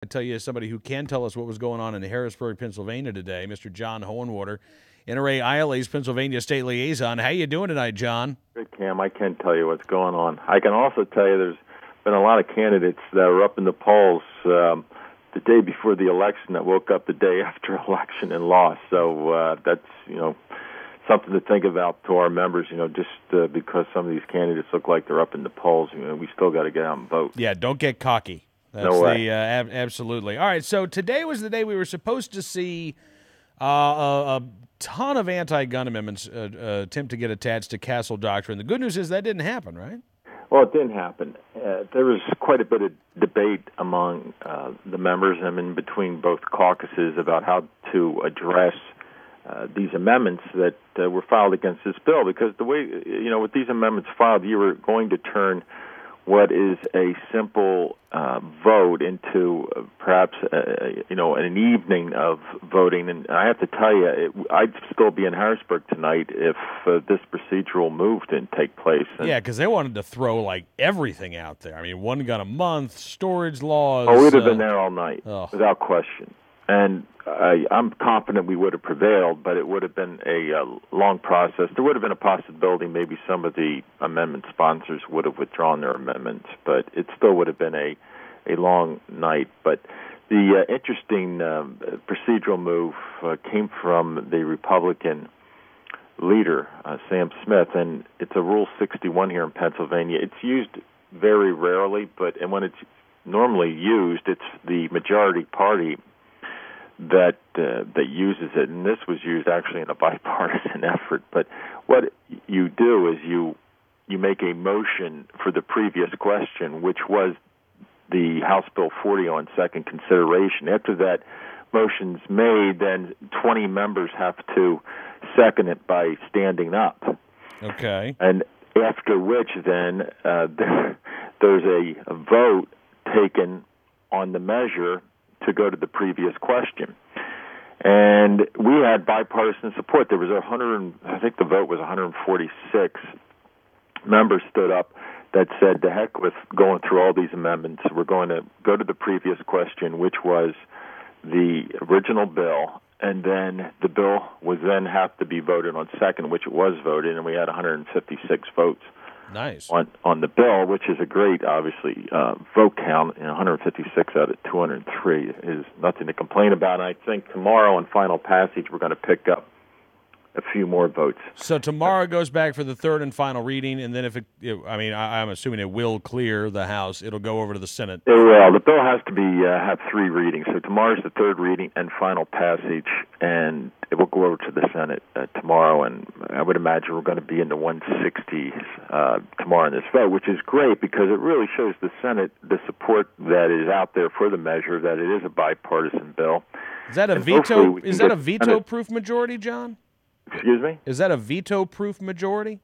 I tell you, as somebody who can tell us what was going on in Harrisburg, Pennsylvania today, Mr. John Hohenwater, NRA ILA's Pennsylvania State Liaison. How you doing tonight, John? Good, Cam. I can tell you what's going on. I can also tell you there's been a lot of candidates that are up in the polls the day before the election that woke up the day after election and lost. So that's, something to think about to our members, just because some of these candidates look like they're up in the polls, we still got to get out and vote. Yeah, don't get cocky. That's no way. Absolutely. All right, so today was the day we were supposed to see a ton of anti-gun amendments attempt to get attached to Castle Doctrine. The good news is that didn't happen, right? Well, it didn't happen. There was quite a bit of debate among the members and in between both caucuses about how to address these amendments that were filed against this bill, because the way, with these amendments filed, you were going to turn what is a simple vote into perhaps an evening of voting. And I have to tell you, I'd still be in Harrisburg tonight if this procedural move didn't take place. Yeah, because they wanted to throw like everything out there. I mean, one gun a month, storage laws. Oh, we'd have been there all night, without question. And I'm confident we would have prevailed, but it would have been a long process. There would have been a possibility maybe some of the amendment sponsors would have withdrawn their amendments, but it still would have been a long night. But the interesting procedural move came from the Republican leader, Sam Smith, and it's a Rule 61 here in Pennsylvania. It's used very rarely, and when it's normally used, it's the majority party that uses it, and this was used actually in a bipartisan effort. But what you do is you make a motion for the previous question, which was the House Bill 40 on second consideration. After that motion's made, then 20 members have to second it by standing up. Okay. And after which, then there's a vote taken on the measure to go to the previous question. And we had bipartisan support. There was I think the vote was 146 members stood up that said, to heck with going through all these amendments. We're going to go to the previous question, which was the original bill, and then the bill would then have to be voted on second, which it was voted, and we had 156 votes. Nice. On the bill, which is a great, obviously, vote count. 156 out of 203 is nothing to complain about. And I think tomorrow in final passage we're going to pick up a few more votes. So tomorrow it goes back for the third and final reading, and then I'm assuming it will clear the House. It'll go over to the Senate. It will. The bill has to be have three readings. So tomorrow's the third reading and final passage, and it will go over to the Senate tomorrow. And I would imagine we're going to be in the 160s tomorrow in this vote, which is great because it really shows the Senate the support that is out there for the measure, that it is a bipartisan bill. Is that a veto? Is that a veto-proof majority, John? Excuse me? Is that a veto-proof majority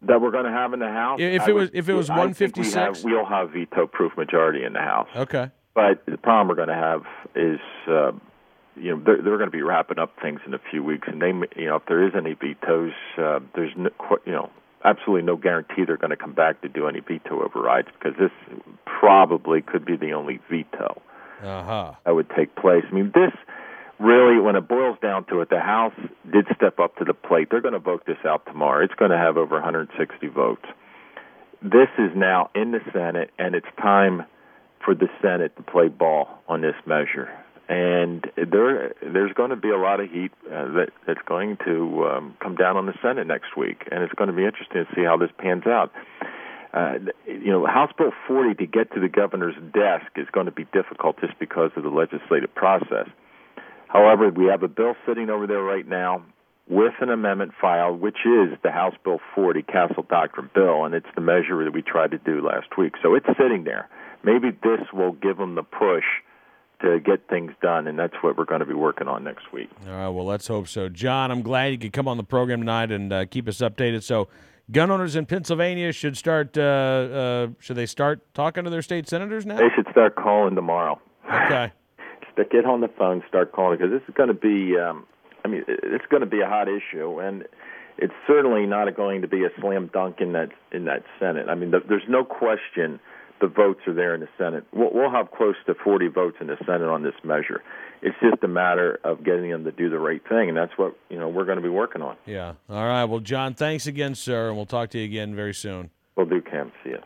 that we're going to have in the House? If it was 156, we'll have veto-proof majority in the House. Okay. But the problem we're going to have is, they're going to be wrapping up things in a few weeks, and if there is any vetoes, there's absolutely no guarantee they're going to come back to do any veto overrides, because this probably could be the only veto that would take place. I mean, this. Really, when it boils down to it, the House did step up to the plate. They're going to vote this out tomorrow. It's going to have over 160 votes. This is now in the Senate, and it's time for the Senate to play ball on this measure. And there's going to be a lot of heat that's going to come down on the Senate next week, and it's going to be interesting to see how this pans out. House Bill 40 to get to the governor's desk is going to be difficult just because of the legislative process. However, we have a bill sitting over there right now with an amendment filed, which is the House Bill 40 Castle Doctrine bill, and it's the measure that we tried to do last week. So it's sitting there. Maybe this will give them the push to get things done, and that's what we're going to be working on next week. All right, well, let's hope so. John, I'm glad you could come on the program tonight and keep us updated. So gun owners in Pennsylvania should start should they start talking to their state senators now? They should start calling tomorrow. Okay. Get on the phone, start calling, because this is going to be, it's going to be a hot issue, and it's certainly not going to be a slam dunk in that Senate. I mean, there's no question the votes are there in the Senate. We'll have close to 40 votes in the Senate on this measure. It's just a matter of getting them to do the right thing, and that's what we're going to be working on. Yeah. All right. Well, John, thanks again, sir, and we'll talk to you again very soon. Will do, Cam. See you.